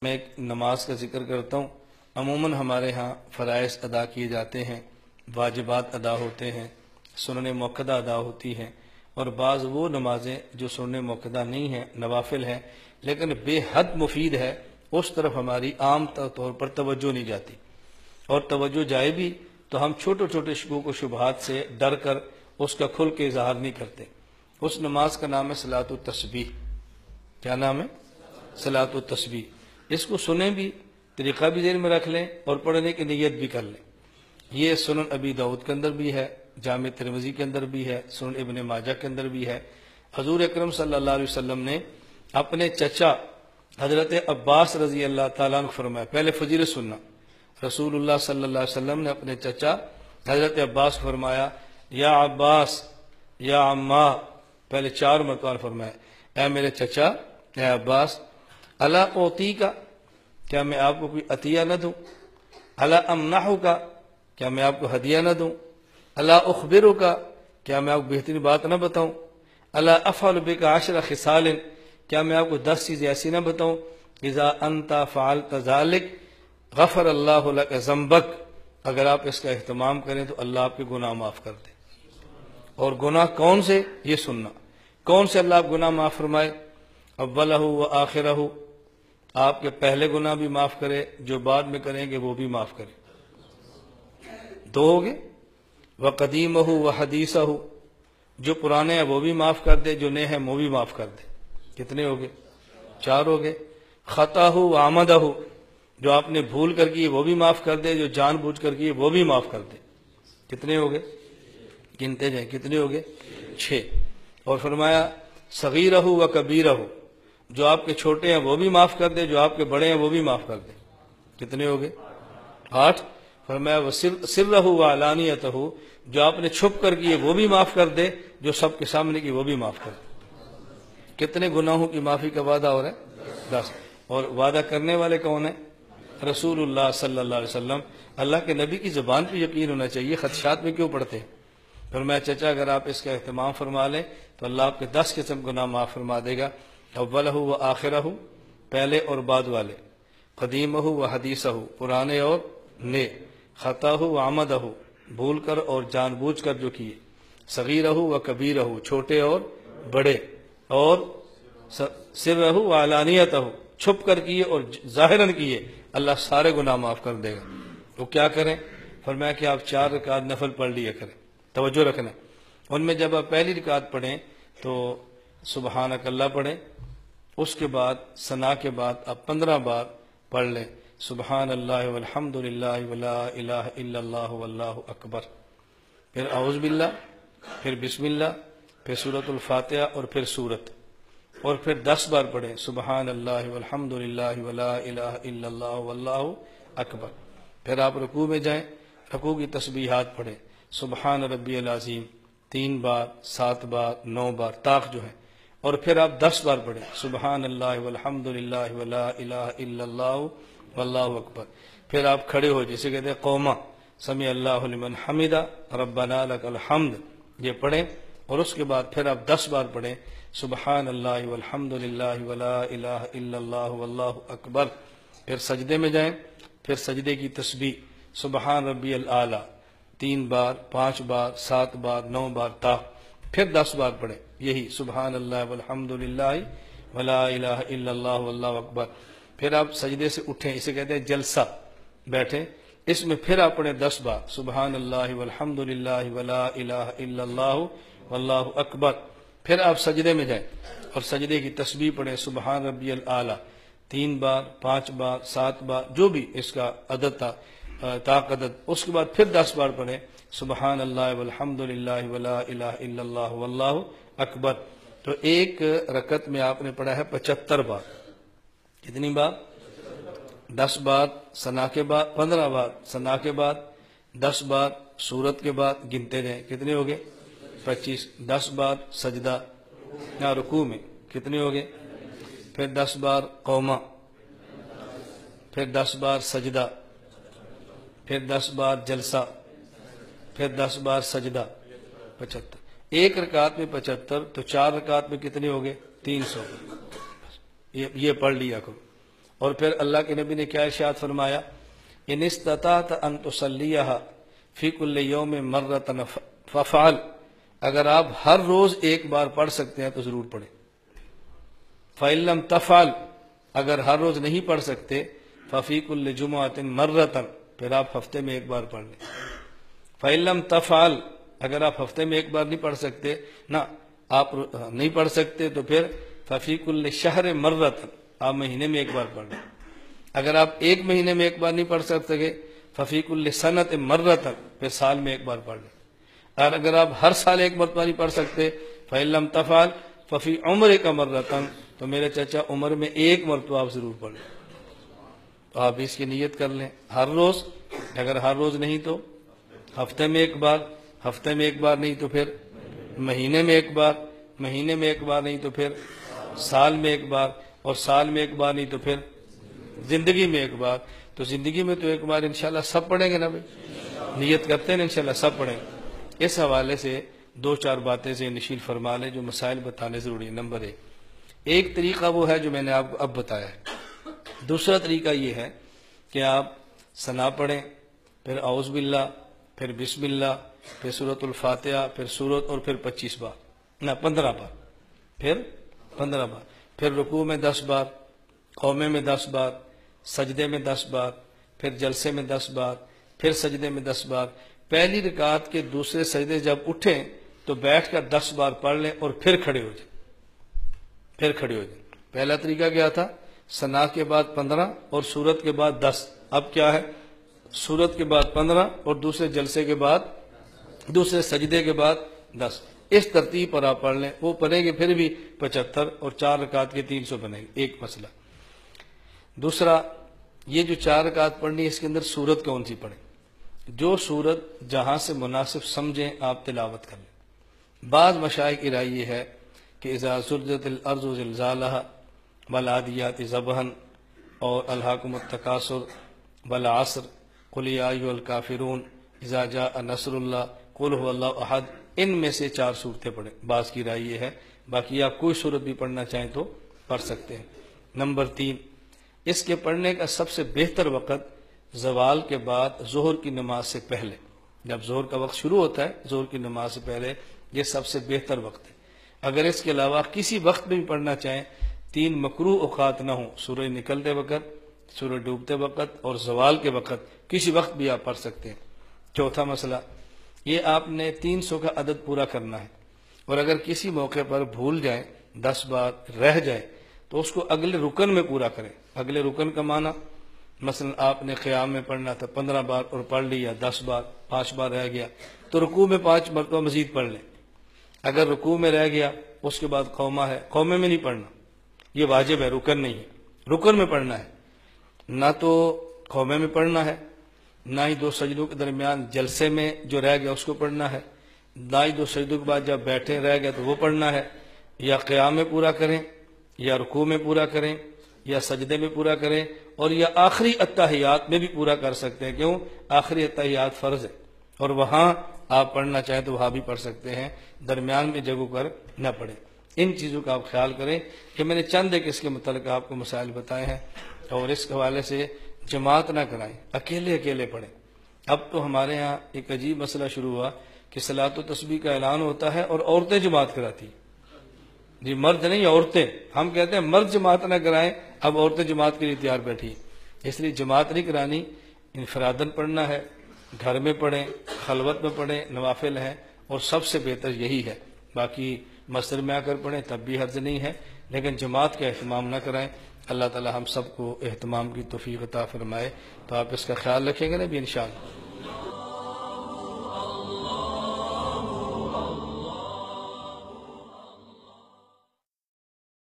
میں ایک نماز کا ذکر کرتا ہوں۔ عموماً ہمارے ہاں فرائض ادا کیے جاتے ہیں، واجبات ادا ہوتے ہیں، سنن موقدہ ادا ہوتی ہیں، اور بعض وہ نمازیں جو سنن موقدہ نہیں ہیں، نوافل ہیں، لیکن بے حد مفید ہے، اس طرف ہماری عام طور پر توجہ نہیں جاتی، اور توجہ جائے بھی تو ہم چھوٹے چھوٹے شکوک و شبہات سے ڈر کر اس کا کھل کے اظہار نہیں کرتے۔ اس نماز کا نام ہے صلاۃ التسبیح۔ کیا نام ہے؟ صلاۃ التسبیح۔ اس کو سنیں بھی، طریقہ بھی ذہن میں رکھ لیں اور پڑھنے کی نیت بھی کر لیں۔ یہ سنن ابی داؤد کے اندر بھی ہے، جامع ترمذی کے اندر بھی ہے، سنن ابن ماجہ کے اندر بھی ہے۔ حضور اکرم صلی اللہ علیہ وسلم نے اپنے چچا حضرت عباس رضی اللہ تعالیٰ عنہ فرمایا، پہلے فضیلت سننا، رسول اللہ صلی اللہ علیہ وسلم نے اپنے چچا حضرت عباس کو فرمایا، یا عباس یا عمّا، پہلے 4 مرتبہ فرمایا، اے میرے چچا، اے عباس، الا اوتی کا، کیا میں آپ کو کوئی عطیہ نہ دوں؟ الا امنحو کا، کیا میں آپ کو ہدیہ نہ دوں؟ الا اخبرو کا، کیا میں آپ کو بہترین بات نہ بتاؤں؟ الا افعل بک 10 خصال، کیا میں آپ کو 10 چیزیں ایسی نہ بتاؤں؟ اذا انت فعلت ذلک غفر اللہ لک ذنبک، اگر آپ اس کا اہتمام کریں تو اللہ آپ کے گناہ معاف کر دے۔ اور گناہ کون سے؟ یہ سننا، کون سے اللہ آپ گناہ معاف فرمائے؟ اولہ و آخرہ، آپ کے پہلے گناہ بھی معاف کرے، جو بعد میں کریں گے وہ بھی معاف کرے۔ 2 ہو گئے۔ وقدیمہ و حدیثہ، جو پرانے ہیں وہ بھی معاف کر دے، جو نئے ہیں وہ بھی معاف کر دے۔ کتنے ہو گئے؟ 4 ہو گئے۔ خطاہ و عمدہ، جو آپ نے بھول کر کی وہ بھی معاف کر دے، جو جان بوجھ کر کی وہ بھی معاف کر دے۔ کتنے ہو گئے؟ گنتے جائیں، کتنے ہو گئے؟ 6۔ اور فرمایا صغیرہ و کبیرہ، جو آپ کے چھوٹے ہیں وہ بھی معاف کر دے، جو آپ کے بڑے ہیں وہ بھی معاف کر دے۔ کتنے ہو گئے؟ 8۔ فرمایا سرہ و علانیتہ، جو آپ نے چھپ کر کی وہ بھی معاف کر دے، جو سب کے سامنے کی وہ بھی معاف کر دے۔ کتنے گناہوں کی معافی کا وعدہ ہو رہا ہے؟ 10۔ اور وعدہ کرنے والے کون ہیں؟ رسول اللہ صلی اللہ علیہ وسلم۔ اللہ کے نبی کی زبان پہ یقین ہونا چاہیے، خدشات میں کیوں پڑھتے ہیں؟ فرمایا چچا اگر آپ اس کا اہتمام فرما لیں تو اللہ آپ کے 10 قسم گناہ معاف فرما دے گا۔ اولہ و آخرہ، پہلے اور بعد والے، قدیمہ و حدیثہ، پرانے اور نئے، خطاہ و عمدہ، بھول کر اور جان بوجھ کر جو کیے، صغیرہ و کبیرہ، چھوٹے اور بڑے، اور سرہ و علانیتہ، چھپ کر کیے اور ظاہراً کیے، اللہ سارے گناہ معاف کر دے گا۔ تو کیا کریں؟ فرمایا کہ آپ 4 رکعت نفل پڑھ لیا کریں۔ توجہ رکھنا، ان میں جب آپ پہلی رکعت پڑھیں تو سبحانک اللہ پڑھیں، اس کے بعد ثنا کے بعد آپ 15 بار پڑھ لیں سبحان اللہ والحمد للہ ولا الہ الا اللہ واللہ اکبر، پھر اعوذ باللہ، پھر بسم اللہ، پھر سورۃ الفاتحہ، اور پھر سورت، اور پھر 10 بار پڑھیں سبحان اللہ والحمد للہ ولا الہ الا اللہ واللہ اکبر۔ پھر آپ رکوع میں جائیں، رکوع کی تسبیحات پڑھیں سبحان ربی العظیم 3 بار، 7 بار، 9 بار طاق جو ہے، اور پھر آپ 10 بار پڑھیں سبحان اللہ والحمد للہ ولا الہ الا اللہ واللہ اکبر۔ پھر آپ کھڑے ہو، جسے کہتے ہیں قوما، سمیع اللہ لمن حمدہ ربنا لک الحمد، یہ پڑھیں، اور اس کے بعد پھر آپ 10 بار پڑھیں سبحان اللہ والحمد للہ ولا الہ الا اللہ واللہ اکبر۔ پھر سجدے میں جائیں، پھر سجدے کی تسبیح سبحان ربی الاعلیٰ 3 بار، 5 بار، 7 بار، 9 بار طاق، پھر 10 بار پڑھیں یہی سبحان اللہ والحمد للہ ولا الہ الا اللہ واللہ اکبر۔ پھر آپ سجدے سے اٹھیں، اسے کہتے ہیں جلسہ، بیٹھیں، اس میں پھر آپ پڑھیں 10 بار سبحان اللہ والحمد للہ ولا الہ الا اللہ واللہ اکبر۔ پھر آپ سجدے میں جائیں اور سجدے کی تسبیح پڑھیں سبحان ربی الاعلیٰ 3 بار، 5 بار، 7 بار، جو بھی اس کا عدد تھا طاق عدد۔ اس کے بعد پھر 10 بار پڑھیں سبحان اللہ والحمد للہ ولا الہ الا اللہ واللہ اکبر۔ تو ایک رکعت میں آپ نے پڑھا ہے 75 بار۔ کتنی بار؟ 10 بار ثنا کے بعد، 15 بار ثنا کے بعد، 10 بار سورت کے بعد، گنتے رہیں، کتنے ہو گئے؟ 25۔ 10 بار سجدہ یا رکوع میں، کتنے ہو گئے؟ پھر 10 بار قوما، پھر 10 بار سجدہ، پھر 10 بار جلسہ، پھر 10 بار سجدہ، 75۔ ایک رکعت میں 75، تو 4 رکعت میں کتنے ہو گئے؟ 300۔ یہ پڑھ لیا کرو۔ اور پھر اللہ کے نبی نے کیا ارشاد فرمایا، ان استطعت ان تصلیھا فی کل یوم مرۃ فافعل، اگر آپ ہر روز ایک بار پڑھ سکتے ہیں تو ضرور پڑھیں۔ فإن لم تفعل، اگر ہر روز نہیں پڑھ سکتے، ففی کل جمعۃ مرۃ، پھر آپ ہفتے میں ایک بار پڑھ لیں۔ فإن لم تفعل، اگر آپ ہفتے میں ایک بار نہیں پڑھ سکتے، نہ آپ نہیں پڑھ سکتے، تو پھر ففی کل شہر مرۃ، آپ مہینے میں ایک بار پڑھ لیں۔ اگر آپ ایک مہینے میں ایک بار نہیں پڑھ سکتے، ففی کل سنۃ مرۃ، پھر سال میں ایک بار پڑھ لیں۔ اور اگر آپ ہر سال ایک مرتبہ نہیں پڑھ سکتے، فإن لم تفعل ففی عمرک مرۃ، تو میرے چچا عمر میں ایک مرتبہ آپ ضرور پڑھ لیں۔ تو آپ اس کی نیت کر لیں ہر روز، اگر ہر روز نہیں تو ہفتے میں ایک بار، ہفتے میں ایک بار نہیں تو پھر مہینے میں ایک بار، مہینے میں ایک بار نہیں تو پھر سال میں ایک بار، اور سال میں ایک بار نہیں تو پھر زندگی میں ایک بار۔ تو زندگی میں تو ایک بار انشاءاللہ سب پڑھیں گے نا بھائی، نیت کرتے ہیں انشاءاللہ سب پڑھیں گے۔ اس حوالے سے دو چار باتیں سے نشیل فرما لیں جو مسائل بتانے ضروری ہیں۔ نمبر ایک طریقہ وہ ہے جو میں نے آپ کو اب بتایا ہے۔ دوسرا طریقہ یہ ہے کہ آپ ثنا پڑھیں، پھر اعوذ باللہ، پھر بسم اللہ، پھر سورۃ الفاتحہ، پھر سورت، اور پھر 25 بار، نہ 15 بار، پھر 15 بار، پھر رکوع میں 10 بار، قومے میں 10 بار، سجدے میں 10 بار، پھر جلسے میں 10 بار، پھر سجدے میں 10 بار۔ پہلی رکعت کے دوسرے سجدے جب اٹھیں تو بیٹھ کر 10 بار پڑھ لیں اور پھر کھڑے ہو جائیں، پھر کھڑے ہو جائیں۔ پہلا طریقہ کیا تھا، ثنا کے بعد 15 اور سورت کے بعد 10، اب کیا ہے، سورت کے بعد 15 اور دوسرے جلسے کے بعد، دوسرے سجدے کے بعد 10۔ اس ترتیب پر آپ پڑھ لیں، وہ پڑھیں گے پھر بھی 75 اور 4 رکعت کے 300 بنیں گے، ایک مسئلہ۔ دوسرا، یہ جو 4 رکعت پڑھنی ہے اس کے اندر سورت کون سی پڑھیں، جو سورت جہاں سے مناسب سمجھیں آپ تلاوت کر لیں۔ بعض مشائخ کی رائے یہ ہے کہ اذا زلزلت الارض زلزالها والعادیات ضبحا، اور الہاکم التکاثر والعصر، قل یا ایھا الکافرون، اذا جاء نصر اللہ، قل هو اللہ احد، ان میں سے 4 صورتیں پڑھیں۔ بعض کی رائے یہ ہے، باقی آپ کوئی صورت بھی پڑھنا چاہیں تو پڑھ سکتے ہیں۔ نمبر 3، اس کے پڑھنے کا سب سے بہتر وقت زوال کے بعد ظہر کی نماز سے پہلے، جب ظہر کا وقت شروع ہوتا ہے ظہر کی نماز سے پہلے، یہ سب سے بہتر وقت ہے۔ اگر اس کے علاوہ کسی وقت میں بھی پڑھنا چاہیں، 3 مکروہ اوقات نہ ہوں، سورج نکلتے وقت، سورج ڈوبتے وقت اور زوال کے وقت، کسی وقت بھی آپ پڑھ سکتے ہیں۔ چوتھا مسئلہ، یہ آپ نے 300 کا عدد پورا کرنا ہے، اور اگر کسی موقع پر بھول جائیں، 10 بار رہ جائے، تو اس کو اگلے رکن میں پورا کریں۔ اگلے رکن کا معنی، مثلا آپ نے قیام میں پڑھنا تھا 15 بار اور پڑھ لیا 10 بار، 5 بار رہ گیا، تو رکوع میں 5 مرتبہ مزید پڑھ لیں۔ اگر رکوع میں رہ گیا، اس کے بعد قومہ ہے، قومے میں نہیں پڑھنا، یہ واجب ہے، رکن نہیں ہے، رکن میں پڑھنا ہے، نہ تو قومے میں پڑھنا ہے، نہ ہی 2 سجدوں کے درمیان جلسے میں جو رہ گیا اس کو پڑھنا ہے، نہ ہی 2 سجدوں کے بعد جب بیٹھے رہ گیا تو وہ پڑھنا ہے۔ یا قیام میں پورا کریں، یا رکوع میں پورا کریں، یا سجدے میں پورا کریں، اور یا آخری اتحیات میں بھی پورا کر سکتے ہیں۔ کیوں؟ آخری اتحیات فرض ہے، اور وہاں آپ پڑھنا چاہیں تو وہاں بھی پڑھ سکتے ہیں، درمیان میں جگہوں پر نہ پڑھیں۔ ان چیزوں کا آپ خیال کریں کہ میں نے چند ایک اس کے متعلق آپ کو مسائل بتائے ہیں، اور اس حوالے سے جماعت نہ کرائیں، اکیلے اکیلے پڑھیں۔ اب تو ہمارے ہاں ایک عجیب مسئلہ شروع ہوا کہ صلاۃ و تسبیح کا اعلان ہوتا ہے اور عورتیں جماعت کراتی ہیں۔ جی مرد نہیں، عورتیں، ہم کہتے ہیں مرد جماعت نہ کرائیں، اب عورتیں جماعت کے لیے تیار بیٹھی، اس لیے جماعت نہیں کرانی، انفراداً پڑھنا ہے، گھر میں پڑھیں، خلوت میں پڑھیں، نوافل ہیں، اور سب سے بہتر یہی ہے۔ باقی مسجد میں آ کر پڑھیں تب بھی حرج نہیں ہے، لیکن جماعت کا اہتمام نہ کرائیں۔ اللہ تعالی ہم سب کو اہتمام کی توفیق عطا فرمائے۔ تو آپ اس کا خیال رکھیں گے نا بھی انشاءاللہ۔